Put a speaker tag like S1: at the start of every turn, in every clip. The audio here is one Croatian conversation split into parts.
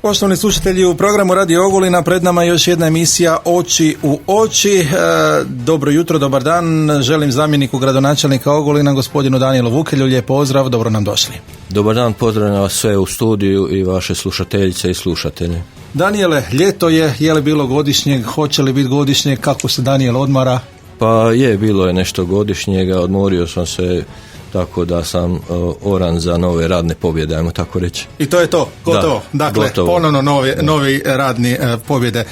S1: Poštovani slušatelji, u programu Radio Ogulina pred nama je još jedna emisija Oči u oči. Dobro jutro, dobar dan. Želim zamjeniku gradonačelnika Ogulina, gospodinu Danijelu Vukelju, lijep pozdrav, dobro nam došli.
S2: Dobar dan, pozdravljam vas sve u studiju i vaše slušateljice i slušatelje.
S1: Danijele, ljeto je li bilo godišnjeg, hoće li biti godišnjeg, kako se Danijel odmara?
S2: Pa bilo je nešto godišnjega, odmorio sam se tako da sam oran za nove radne pobjede, ajmo tako reći.
S1: I to je to, gotovo.
S2: Da,
S1: dakle,
S2: gotovo.
S1: Ponovno novi radni pobjede.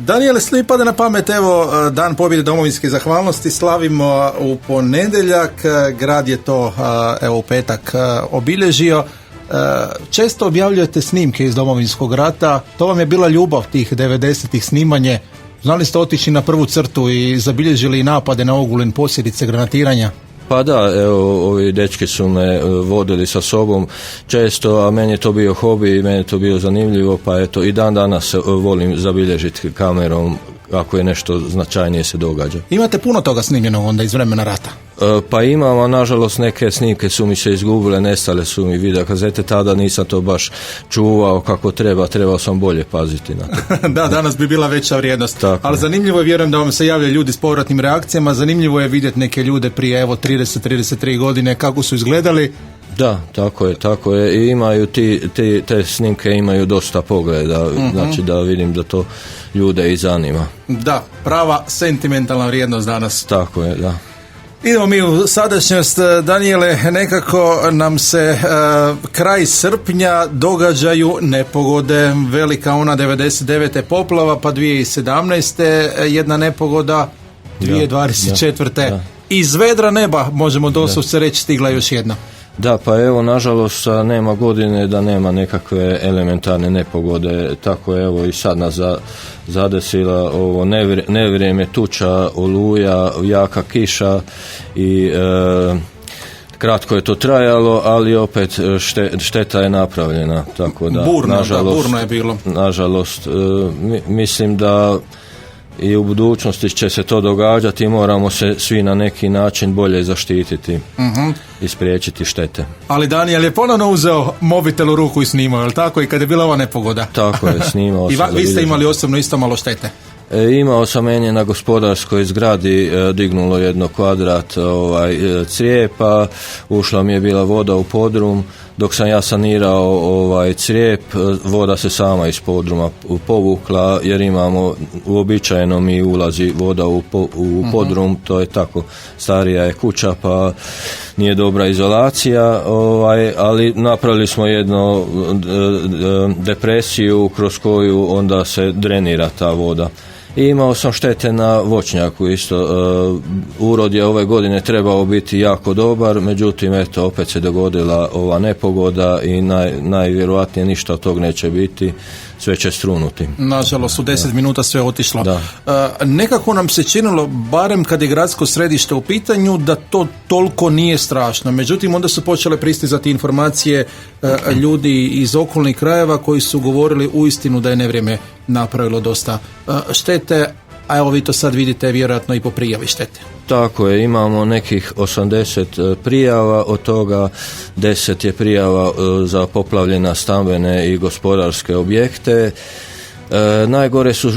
S1: Danijele, svi pada na pamet, evo, Dan pobjede domovinske zahvalnosti slavimo u ponedjeljak, grad je to evo u petak obilježio. Često objavljujete snimke iz Domovinskog rata, to vam je bila ljubav tih 90-ih snimanje. Znali ste otići na prvu crtu i zabilježili napade na Ogulin, posljedice granatiranja?
S2: Pa da, evo, ovi dečki su me vodili sa sobom često, a meni je to bio hobi i meni je to bilo zanimljivo, pa eto i dan danas volim zabilježiti kamerom ako je nešto značajnije se događa.
S1: Imate puno toga snimljenog onda iz vremena rata?
S2: Pa imam, a nažalost neke snimke su mi se izgubile, nestale su mi video kazete, tada nisam to baš čuvao kako trebao sam bolje paziti na to.
S1: Da, danas bi bila veća vrijednost.
S2: Tako.
S1: Ali zanimljivo je, vjerujem da vam se javljaju ljudi s povratnim reakcijama, zanimljivo je vidjeti neke ljude prije 30-33 godine kako su izgledali.
S2: Da, tako je. I imaju te snimke imaju dosta pogleda, znači da vidim da to ljude i zanima.
S1: Da, prava sentimentalna vrijednost danas.
S2: Tako je, da.
S1: Idemo mi u sadašnjost, Danijele, nekako nam se kraj srpnja događaju nepogode, velika ona 99. poplava, pa 2017. jedna nepogoda, 2024.
S2: Da.
S1: Iz vedra neba, možemo doslovce reći, stigla još jedna.
S2: Da, pa evo, nažalost, nema godine da nema nekakve elementarne nepogode, tako je, evo i sad nas zadesila ovo nevrijeme, tuča, oluja, jaka kiša i kratko je to trajalo, ali opet šteta je napravljena, tako da,
S1: burno je bilo.
S2: Nažalost, mislim da i u budućnosti će se to događati i moramo se svi na neki način bolje zaštititi i spriječiti štete. Ali
S1: Danijel je ponovno uzeo mobitel u ruku i snimao, je li tako? I kad je bila ova nepogoda?
S2: Tako je, snimao sam.
S1: I vi ste imali osobno isto malo štete?
S2: Imao sam, meni je na gospodarskoj zgradi dignulo jedno kvadrat crijepa, ušla mi je bila voda u podrum, dok sam ja sanirao crijep, voda se sama iz podruma povukla, jer imamo, uobičajeno mi ulazi voda u podrum, to je tako, starija je kuća, pa nije dobra izolacija, ali napravili smo jednu depresiju kroz koju onda se drenira ta voda. I imao sam štete na voćnjaku isto. Urod je ove godine trebao biti jako dobar, međutim, eto, opet se dogodila ova nepogoda i najvjerojatnije ništa od tog neće biti, sve će strunuti.
S1: Nažalost, u 10 minuta sve otišlo. Nekako nam se činilo, barem kad je gradsko središte u pitanju, da to toliko nije strašno. Međutim, onda su počele pristizati informacije ljudi iz okolnih krajeva koji su govorili uistinu da je nevrijeme napravilo dosta štete, a evo vi to sad vidite vjerojatno i po prijavi štete.
S2: Tako je, imamo nekih 80 prijava, od toga 10 je prijava za poplavljena stambene i gospodarske objekte. Najgore su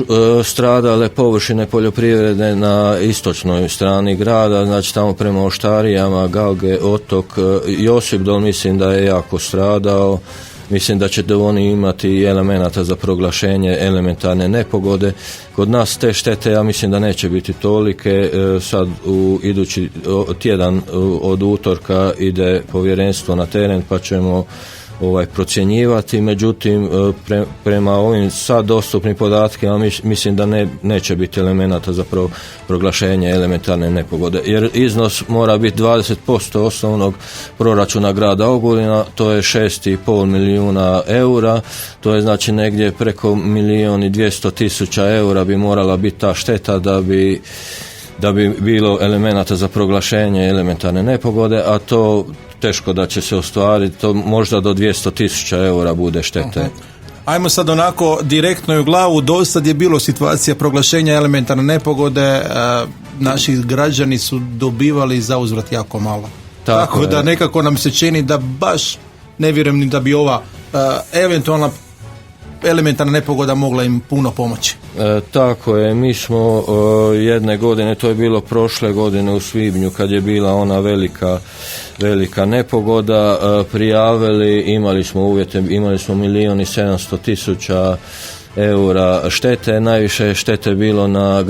S2: stradale površine poljoprivrede na istočnoj strani grada, znači tamo prema Oštarijama, Galge, Otok, Josipdol mislim da je jako stradao. Mislim da će oni imati elemenata za proglašenje elementarne nepogode. Kod nas te štete, ja mislim da neće biti tolike. Sad u idući tjedan od utorka ide povjerenstvo na teren pa ćemo procjenjivati, međutim prema ovim sad dostupnim podatkima mislim da neće biti elemenata za proglašenje elementarne nepogode, jer iznos mora biti 20% osnovnog proračuna grada Ogulina, to je 6,5 milijuna eura, to je znači negdje preko 1.200.000 eura bi morala biti ta šteta da bi bilo elemenata za proglašenje elementarne nepogode, a to teško da će se ostvariti, to možda do 200.000 eura bude štete.
S1: Ajmo sad onako direktno i u glavu, dosad je bilo situacija proglašenja elementarne nepogode, naši građani su dobivali za uzvrat jako malo. Tako da nekako nam se čini da baš ne vjerujem ni da bi ova eventualna elementarna nepogoda mogla im puno pomoći.
S2: Tako je, mi smo jedne godine, to je bilo prošle godine u svibnju kad je bila ona velika nepogoda, prijavili, imali smo uvjete, imali smo 1.700.000 eura štete, najviše štete bilo na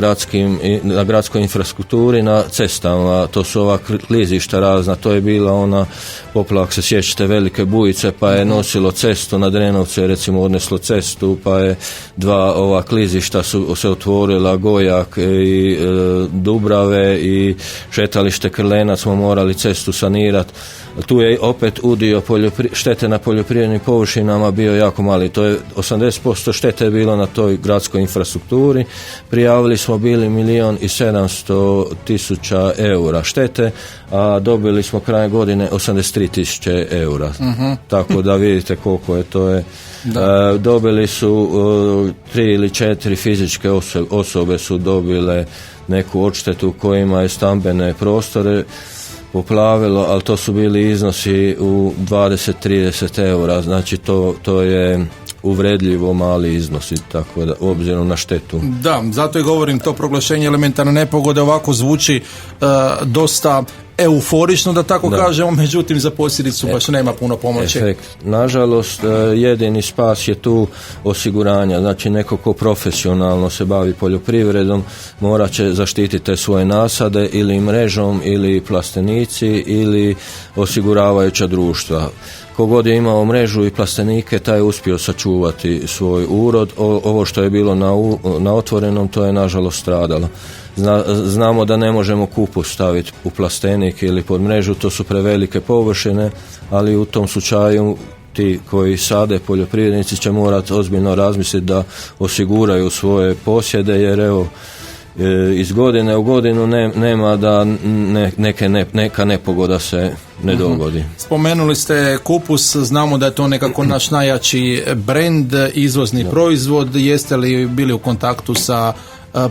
S2: gradskoj infrastrukturi, na cestama, to su ova klizišta razna, to je bila ona poplava, ako se sjećate, velike bujice, pa je nosilo cestu na Drenovce, recimo odneslo cestu, pa je dva ova klizišta su se otvorila, Gojak i Dubrave i šetalište Krlenac, smo morali cestu sanirati. Tu je opet udio štete na poljoprivrednim površinama bio jako mali. To je 80% štete je bilo na toj gradskoj infrastrukturi. Prijavili smo bili 1.700.000 eura štete, a dobili smo krajem godine 83.000 eura. Tako da vidite koliko je to je. Dobili su 3 ili 4 fizičke osobe su dobile neku odštetu kojima je stambene prostore poplavilo, ali to su bili iznosi u 20-30 eura, znači to je uvredljivo mali iznosi, tako da obzirom na štetu.
S1: Da, zato i govorim, to proglašenje elementarne nepogode ovako zvuči dosta euforično, da tako kažemo, međutim za posljedicu baš nema puno pomoći.
S2: Efekt. Nažalost, jedini spas je tu osiguranja, znači neko ko profesionalno se bavi poljoprivredom morat će zaštititi te svoje nasade ili mrežom ili plastenici ili osiguravajuća društva. Kogod je imao mrežu i plastenike, taj je uspio sačuvati svoj urod. Ovo što je bilo na otvorenom, to je nažalost stradalo. Znamo da ne možemo kupus staviti u plastenik ili pod mrežu, to su prevelike površine, ali u tom slučaju ti koji sade, poljoprivrednici, će morati ozbiljno razmisliti da osiguraju svoje posjede, jer evo, iz godine u godinu nema da neka nepogoda se ne dogodi.
S1: Spomenuli ste kupus, znamo da je to nekako naš najjači brend, izvozni proizvod. Jeste li bili u kontaktu sa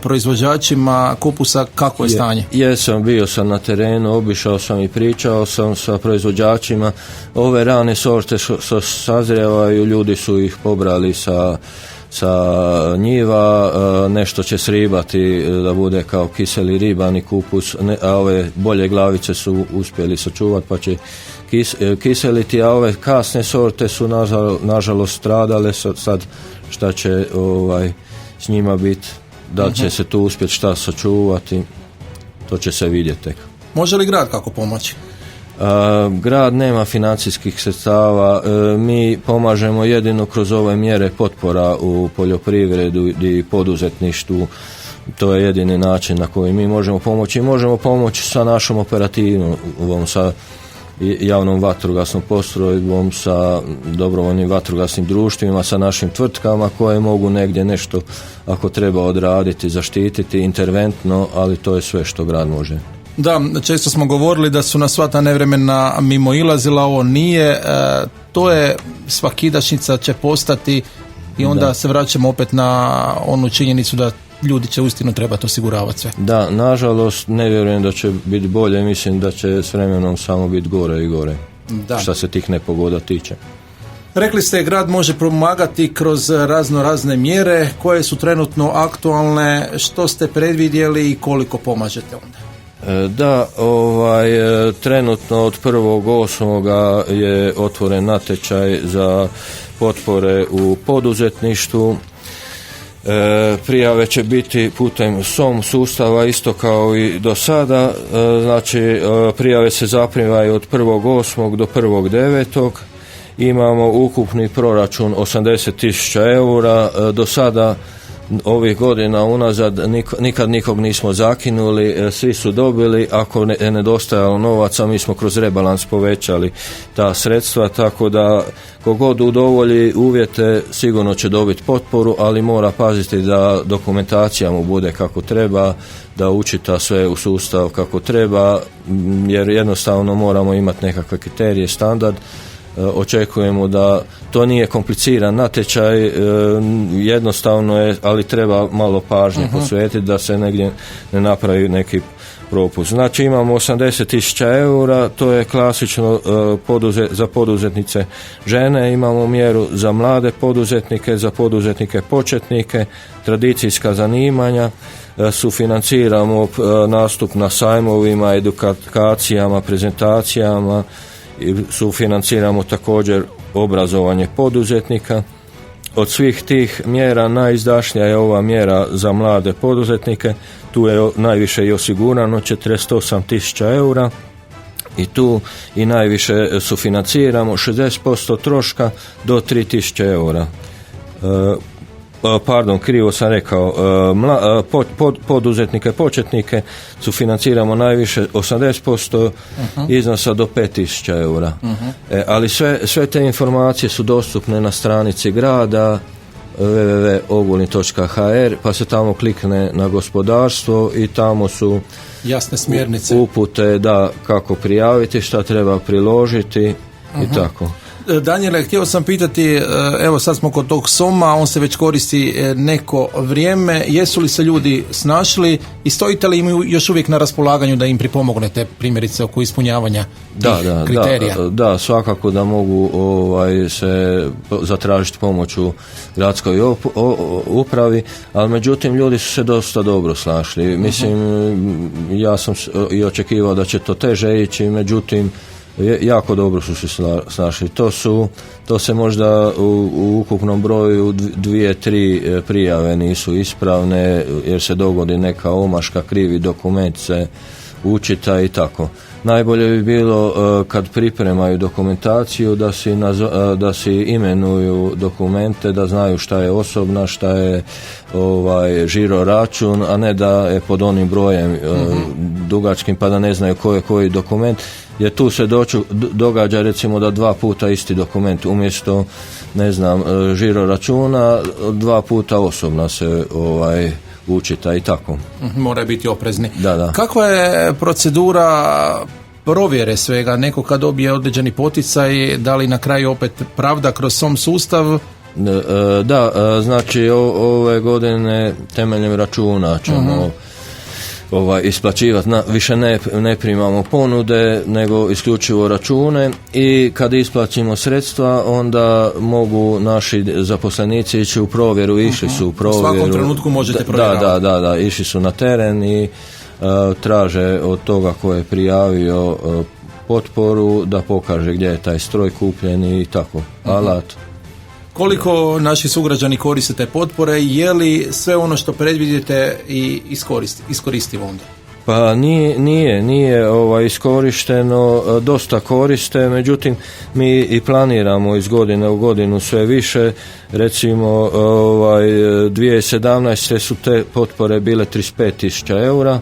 S1: proizvođačima kupusa, kako je stanje? Jesam,
S2: bio sam na terenu, obišao sam i pričao sam sa proizvođačima. Ove rane sorte što sazrijevaju, ljudi su ih pobrali sa njiva, nešto će sribati da bude kao kiseli ribani kupus, a ove bolje glavice su uspjeli sačuvati pa će kiseliti, a ove kasne sorte su nažalost stradale. Sad šta će s njima biti, da će se tu uspjeti šta sačuvati, to će se vidjeti.
S1: Može li grad kako pomoći?
S2: Grad nema financijskih sredstava, mi pomažemo jedino kroz ove mjere potpora u poljoprivredu i poduzetništvu. To je jedini način na koji mi možemo pomoći. Možemo pomoći sa našom operativom, sa javnom vatrogasnom postrojbom, sa dobrovoljnim vatrogasnim društvima, sa našim tvrtkama koje mogu negdje nešto, ako treba, odraditi, zaštititi interventno, ali to je sve što grad može.
S1: Da, često smo govorili da su nas sva ta nevremena mimoilazila, ovo nije, to je svakidašnjica će postati i onda se vraćamo opet na onu činjenicu da ljudi će uistinu trebati osiguravati sve.
S2: Da, nažalost ne vjerujem da će biti bolje, mislim da će s vremenom samo biti gore i gore, što se tih nepogoda tiče.
S1: Rekli ste, grad može pomagati kroz razne mjere koje su trenutno aktualne, što ste predvidjeli i koliko pomažete onda?
S2: Da, trenutno od 1.8. je otvoren natječaj za potpore u poduzetništvu. Prijave će biti putem SOM sustava isto kao i do sada, znači prijave se zaprimaju od 1.8. do 1.9. Imamo ukupni proračun 80.000 eura, do sada ovih godina unazad nikad nikog nismo zakinuli, svi su dobili, ako je nedostajalo novaca mi smo kroz rebalans povećali ta sredstva, tako da kogod udovolji uvjete sigurno će dobiti potporu, ali mora paziti da dokumentacija mu bude kako treba, da učita sve u sustav kako treba, jer jednostavno moramo imati nekakve kriterije, standard. Očekujemo da to nije kompliciran natječaj, jednostavno je, ali treba malo pažnje posvetiti da se negdje ne napravi neki propust. Znači imamo 80.000 eura, to je klasično za poduzetnice žene, imamo mjeru za mlade poduzetnike, za poduzetnike početnike, tradicijska zanimanja, sufinanciramo nastup na sajmovima, edukacijama, prezentacijama, sufinanciramo također obrazovanje poduzetnika. Od svih tih mjera najizdašnija je ova mjera za mlade poduzetnike, tu je najviše i osigurano 48.000 eura i tu i najviše sufinanciramo 60% troška do 3.000 eura. Pardon, krivo sam rekao, poduzetnike, početnike sufinanciramo najviše 80% iznosa do 5.000 eura. Ali sve te informacije su dostupne na stranici grada www.ogulin.hr, pa se tamo klikne na gospodarstvo i tamo su
S1: jasne smjernice,
S2: upute da kako prijaviti, šta treba priložiti i tako.
S1: Danijele, htio sam pitati, evo sad smo kod tog soma, on se već koristi neko vrijeme, jesu li se ljudi snašli i stojite li im još uvijek na raspolaganju da im pripomognete primjerice oko ispunjavanja tih kriterija?
S2: Da, svakako da mogu se zatražiti pomoć u gradskoj upravi, ali međutim ljudi su se dosta dobro snašli. Mislim, ja sam i očekivao da će to teže ići, međutim jako dobro su se snašli. To se možda u ukupnom broju 2-3 prijave nisu ispravne jer se dogodi neka omaška, krivi dokument se učita i tako. Najbolje bi bilo kad pripremaju dokumentaciju da si imenuju dokumente, da znaju šta je osobna, šta je žiro račun, a ne da je pod onim brojem dugačkim pa da ne znaju koji dokument. Jer tu se događa recimo da 2 puta isti dokument umjesto žiro računa 2 puta osobna se učita i tako.
S1: Mora biti oprezni.
S2: Da.
S1: Kakva je procedura provjere svega? Neko kad dobije određeni poticaj, da li na kraju opet pravda kroz SOM sustav?
S2: Da, znači ove godine temeljem računa ćemo isplaćivati, više ne primamo ponude nego isključivo račune i kad isplaćimo sredstva onda mogu naši zaposlenici ići u provjeru, išli su u provjeru.
S1: U svakom trenutku možete provjeravati.
S2: Da, išli su na teren i traže od toga ko je prijavio potporu da pokaže gdje je taj stroj kupljen i tako, alat.
S1: Koliko naši sugrađani koriste te potpore, je li sve ono što predvidite i iskoristivo onda?
S2: Pa nije iskorišteno, dosta koriste, međutim mi i planiramo iz godine u godinu sve više. Recimo 2017. su te potpore bile 35.000 eura,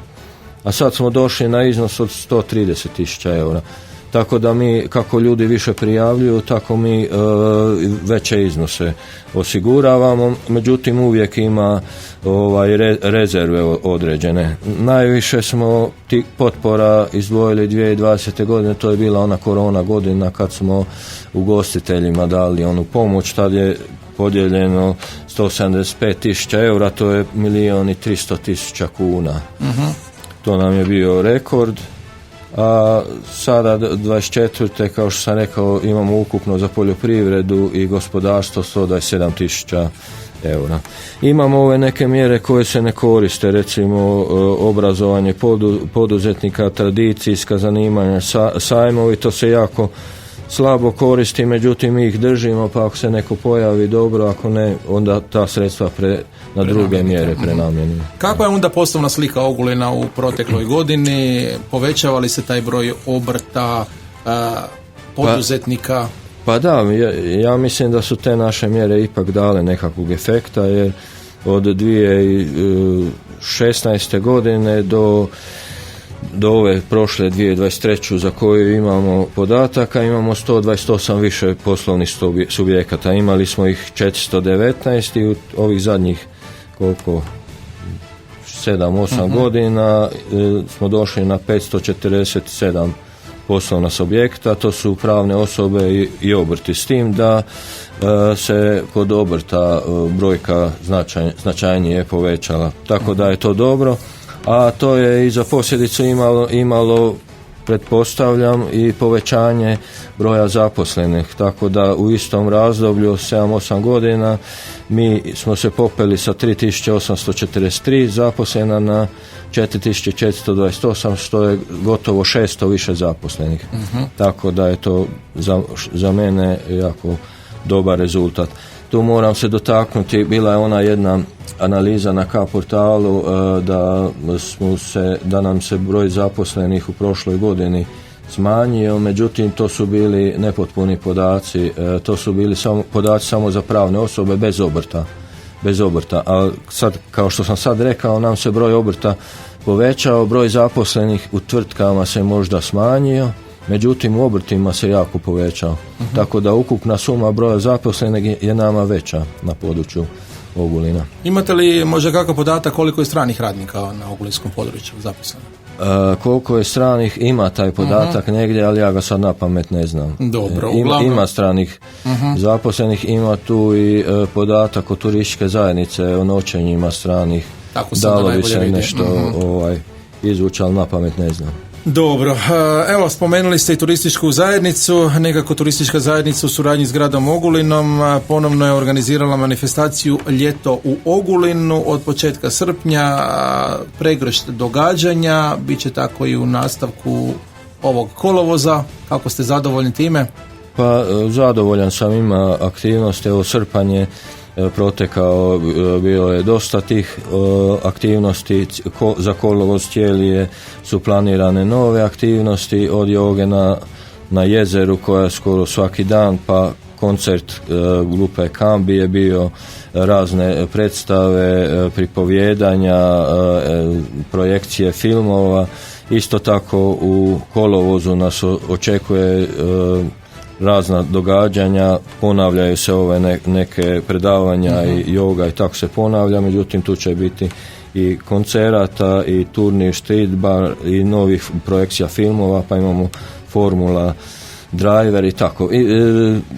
S2: a sad smo došli na iznos od 130.000 eura. Tako da mi, kako ljudi više prijavljuju, tako mi veće iznose osiguravamo, međutim uvijek ima rezerve određene. Najviše smo tih potpora izdvojili 2020. godine, to je bila ona korona godina kad smo ugostiteljima dali onu pomoć, tad je podijeljeno 175.000 eura, to je 1.300.000 kuna. To nam je bio rekord. A sada 24. kao što sam rekao imamo ukupno za poljoprivredu i gospodarstvo 127.000 eura. Imamo ove neke mjere koje se ne koriste, recimo obrazovanje poduzetnika, tradicijska zanimanja, sajmovi, to se jako slabo koristi, međutim mi ih držimo, pa ako se neko pojavi dobro, ako ne, onda ta sredstva na druge mjere prenamjenimo.
S1: Kakva je onda poslovna slika Ogulina u protekloj godini? Povećava li se taj broj obrta, poduzetnika?
S2: Pa da, ja mislim da su te naše mjere ipak dale nekakvog efekta, jer od 2016. godine do ove prošle 2023. za koju imamo podataka, imamo 128 više poslovnih subjekata. Imali smo ih 419 i u ovih zadnjih 7-8 godina smo došli na 547 poslovna subjekta, to su pravne osobe i obrti, s tim da se kod obrta brojka značajnije povećala, tako da je to dobro. a to je i za posljedicu imalo pretpostavljam i povećanje broja zaposlenih, tako da u istom razdoblju 7-8 godina mi smo se popeli sa 3843 zaposlena na 4428, što je gotovo 600 više zaposlenih. Tako da je to za mene jako dobar rezultat. Tu moram se dotaknuti, bila je ona jedna analiza na K-portalu da nam se broj zaposlenih u prošloj godini smanjio, međutim to su bili nepotpuni podaci, to su bili podaci samo za pravne osobe bez obrta, a sad, kao što sam sad rekao, nam se broj obrta povećao, broj zaposlenih u tvrtkama se možda smanjio, međutim u obrtima se jako povećao. Tako da ukupna suma broja zaposlenih je nama veća na području Ogulina.
S1: Imate li možda kakav podatak koliko je stranih radnika na ogulinskom području zaposleno?
S2: Koliko je stranih, ima taj podatak negdje, ali ja ga sad na pamet ne znam.
S1: Dobro,
S2: ima stranih zaposlenih, ima tu i podatak o turističke zajednice, o noćenjima stranih. Dalo bi se nešto izvući, ali na pamet ne znam.
S1: Dobro, evo spomenuli ste i turističku zajednicu, nekako turistička zajednica u suradnji s gradom Ogulinom ponovno je organizirala manifestaciju Ljeto u Ogulinu od početka srpnja, pregršt događanja, bit će tako i u nastavku ovog kolovoza. Kako ste zadovoljni time?
S2: Pa zadovoljan sam, ima aktivnosti, evo srpanj je protekao, bilo je dosta tih aktivnosti, za kolovoz cijeli su planirane nove aktivnosti, od joge na jezeru koja je skoro svaki dan, pa koncert grupe Kambi je bio, razne predstave, pripovjedanja, projekcije filmova. Isto tako u kolovozu nas očekuje razna događanja, ponavljaju se ove neke predavanja i joga i tako se ponavlja, međutim tu će biti i koncerata i turnir street bar i novih projekcija filmova, pa imamo Formula Driver i tako.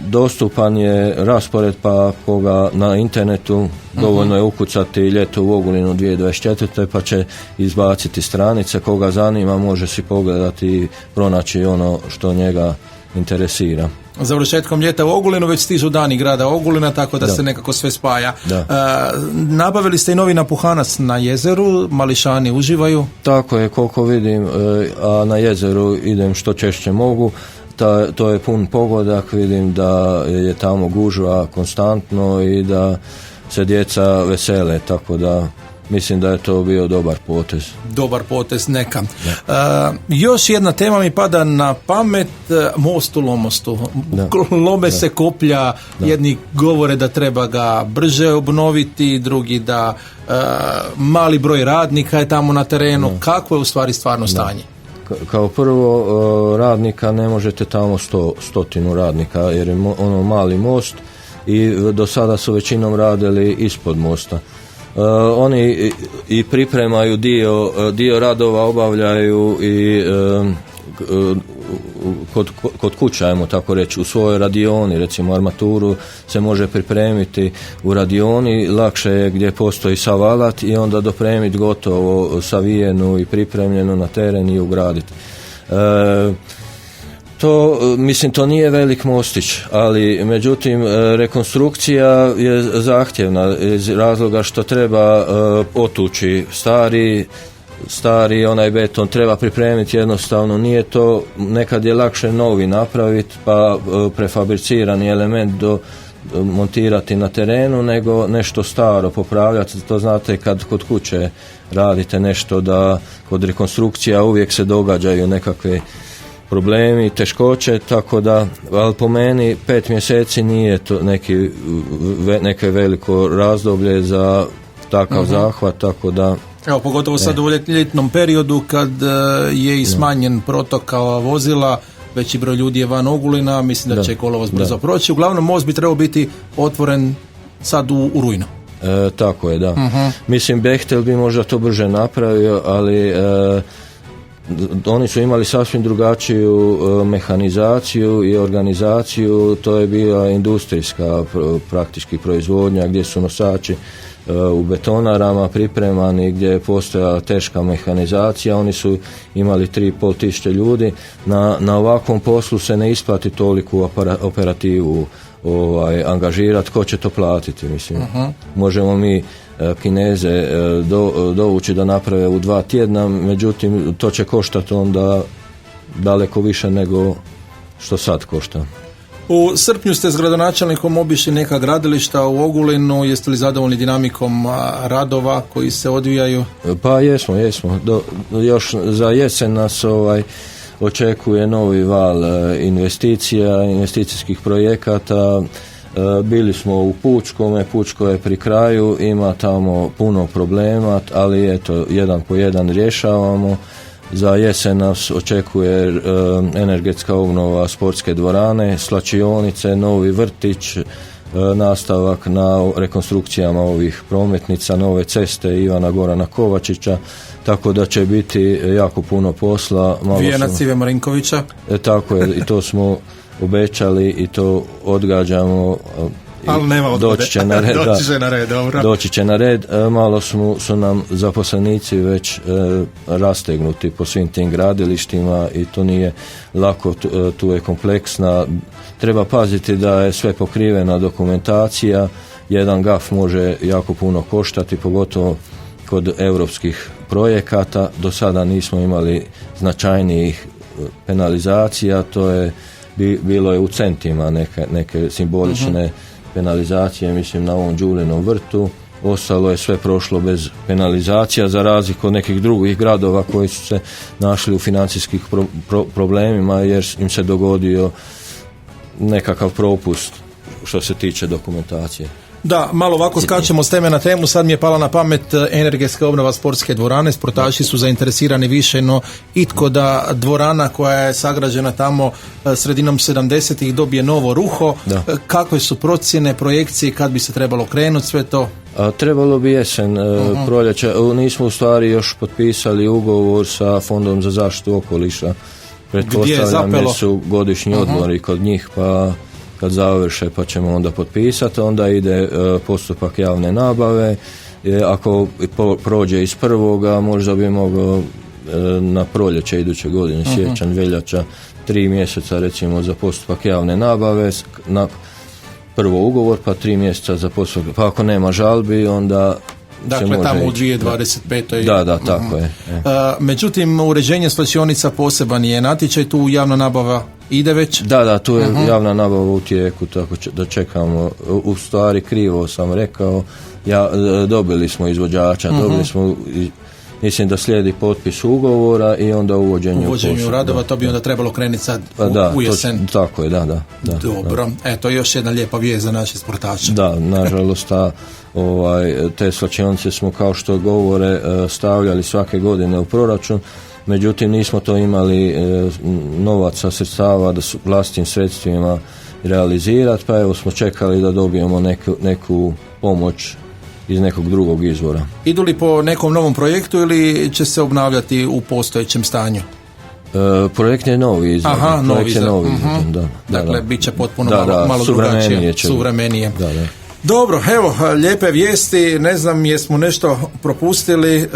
S2: Dostupan je raspored, pa koga na internetu dovoljno je ukucati Ljeto u Ogulinu 2024. pa će izbaciti stranice, koga zanima može si pogledati i pronaći ono što njega interesira.
S1: Završetkom ljeta u Ogulinu već stižu dani grada Ogulina, tako da se nekako sve spaja. Nabavili ste i novi napuhanac na jezeru, mališani uživaju?
S2: Tako je, koliko vidim, a na jezeru idem što češće mogu. To je pun pogodak, vidim da je tamo gužva konstantno i da se djeca vesele, tako da mislim da je to bio dobar potez.
S1: Dobar potez, neka. Još jedna tema mi pada na pamet, most u Lomostu. Lome se koplja, jedni govore da treba ga brže obnoviti, drugi da mali broj radnika je tamo na terenu. Kako je u stvari stvarno stanje?
S2: Kao prvo, radnika ne možete tamo 100 radnika, jer je ono mali most i do sada su većinom radili ispod mosta. Oni i pripremaju dio radova, obavljaju i kod kuća, ajmo tako reći, u svojoj radioni, recimo armaturu se može pripremiti u radioni, lakše je gdje postoji sav alat i onda dopremiti gotovo savijenu i pripremljenu na teren i ugraditi. To nije velik mostić, ali međutim rekonstrukcija je zahtjevna iz razloga što treba otući stari onaj beton, treba pripremiti, jednostavno nije to, nekad je lakše novi napraviti pa prefabricirani element montirati na terenu nego nešto staro popravljati. To znate kad kod kuće radite nešto, da kod rekonstrukcija uvijek se događaju nekakve problemi, teškoće, tako da, ali po meni 5 mjeseci nije to neke veliko razdoblje za takav zahvat, tako da...
S1: Evo, pogotovo sad u ljetnom periodu kad je i smanjen protok vozila, veći broj ljudi je van Ogulina, mislim da će kolovoz brzo proći. Uglavnom, most bi trebao biti otvoren sad u rujnu.
S2: Tako je, da. Mislim, Bechtel bi možda to brže napravio, ali oni su imali sasvim drugačiju mehanizaciju i organizaciju, to je bila industrijska praktički proizvodnja gdje su nosači u betonarama pripremani, gdje je postojala teška mehanizacija, oni su imali 3.500 ljudi. Na ovakvom poslu se ne isplati toliku operativu angažirati, ko će to platiti, mislim. Možemo mi Kineze dovući da naprave u 2 tjedna, međutim to će koštati onda daleko više nego što sad košta.
S1: U srpnju ste s gradonačelnikom obišli neka gradilišta u Ogulinu, jeste li zadovoljni dinamikom radova koji se odvijaju?
S2: Pa jesmo. Još za jesen nas očekuje novi val investicija, investicijskih projekata. Bili smo u Pučko je pri kraju, ima tamo puno problema, ali eto, jedan po jedan rješavamo. Za jesen nas očekuje energetska obnova sportske dvorane, slačionice, novi vrtić, nastavak na rekonstrukcijama ovih prometnica, nove ceste Ivana Gorana Kovačića, tako da će biti jako puno posla.
S1: Vijenac Ive Marinkovića.
S2: Tako je, i to smo obećali i to odgađamo.
S1: Ali nema odgode. Doći će
S2: na red. Malo su nam zaposlenici već rastegnuti po svim tim gradilištima i to nije lako, tu je kompleksna. Treba paziti da je sve pokrivena dokumentacija. Jedan gaf može jako puno koštati, pogotovo kod europskih projekata. Do sada nismo imali značajnijih penalizacija, to je bilo je u centima neke simbolične penalizacije, mislim na ovom Đulinom vrtu. Ostalo je sve prošlo bez penalizacija, za razliku od nekih drugih gradova koji su se našli u financijskih problemima jer im se dogodio nekakav propust što se tiče dokumentacije.
S1: Da, malo ovako skačemo s teme na temu, sad mi je pala na pamet energetska obnova sportske dvorane, sportaši su zainteresirani više, no itko da dvorana koja je sagrađena tamo sredinom 70-ih dobije novo ruho, kakve su procjene, projekcije, kad bi se trebalo krenuti sve to?
S2: Trebalo bi jesen, proljeće, nismo u stvari još potpisali ugovor sa Fondom za zaštitu okoliša, pretpostavljam jer su godišnji odmori kod njih, pa kad završe pa ćemo onda potpisati, onda ide postupak javne nabave. Ako prođe iz prvoga, možda bi mogao na proljeće iduće godine, siječanj, veljača, 3 mjeseca recimo za postupak javne nabave, na prvo ugovor, pa 3 mjeseca za postupak, pa ako nema žalbi, onda
S1: dakle tamo u 2025.
S2: Da, tako je.
S1: Međutim, uređenje slačionica poseban je natječaj, tu javna nabava ide već?
S2: Da, tu je javna nabava u tijeku, tako da čekamo. U stvari krivo sam rekao, dobili smo izvođača, dobili smo, mislim da slijedi potpis ugovora i onda uvođenje
S1: u radova, to bi onda trebalo krenuti sad u jesen.
S2: Tako je, da.
S1: Dobro, eto još jedna lijepa vijest za naše sportače.
S2: Da, nažalost te slačionice smo, kao što govore, stavljali svake godine u proračun, međutim nismo to imali novaca, sredstava da su vlastitim sredstvima realizirati, pa evo smo čekali da dobijemo neku pomoć iz nekog drugog izvora.
S1: Idu li po nekom novom projektu ili će se obnavljati u postojećem stanju?
S2: Projekt je novi izvor.
S1: Dakle, bit će potpuno malo drugačije, suvremenije.
S2: Da.
S1: Dobro, evo, lijepe vijesti, ne znam jesmo nešto propustili.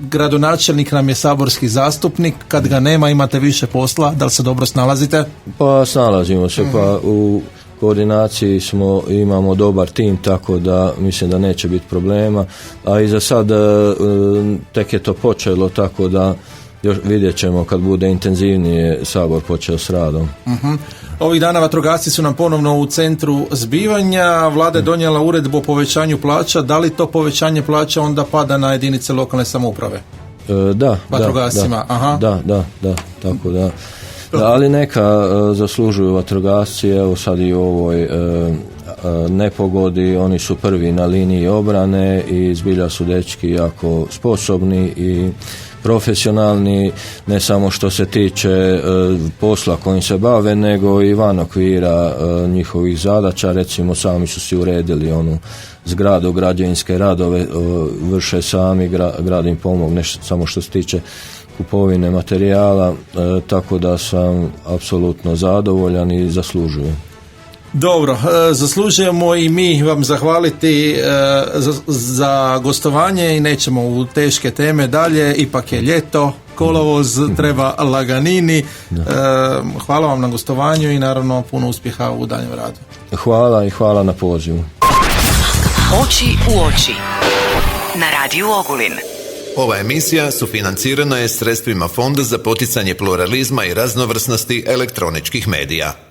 S1: Gradonačelnik nam je saborski zastupnik, kad ga nema imate više posla, da li se dobro snalazite?
S2: Pa snalazimo se, pa u koordinaciji imamo dobar tim, tako da mislim da neće biti problema, a i za sad tek je to počelo, tako da još vidjet ćemo kad bude intenzivnije Sabor počeo s radom.
S1: Ovih dana vatrogasci su nam ponovno u centru zbivanja, vlada je donijela uredbu o povećanju plaća, da li to povećanje plaća onda pada na jedinice lokalne samouprave?
S2: Vatrogascima, da, tako da. Ali neka zaslužuju vatrogasci, evo sad i u ovoj nepogodi, oni su prvi na liniji obrane i zbilja su dečki jako sposobni i profesionalni, ne samo što se tiče posla kojim se bave, nego i van okvira njihovih zadaća. Recimo sami su si uredili onu zgradu, građevinske radove vrše sami, grad im pomogne samo što se tiče kupovine materijala, tako da sam apsolutno zadovoljan i zaslužujem.
S1: Dobro, zaslužujemo i mi vam zahvaliti za gostovanje i nećemo u teške teme dalje, ipak je ljeto, kolovoz, treba laganini. Hvala vam na gostovanju i naravno puno uspjeha u daljem radu.
S2: Hvala i hvala na pozivu.
S3: Oči u oči na Radiju Ogulin.
S4: Ova emisija sufinancirana je sredstvima Fonda za poticanje pluralizma i raznovrsnosti elektroničkih medija.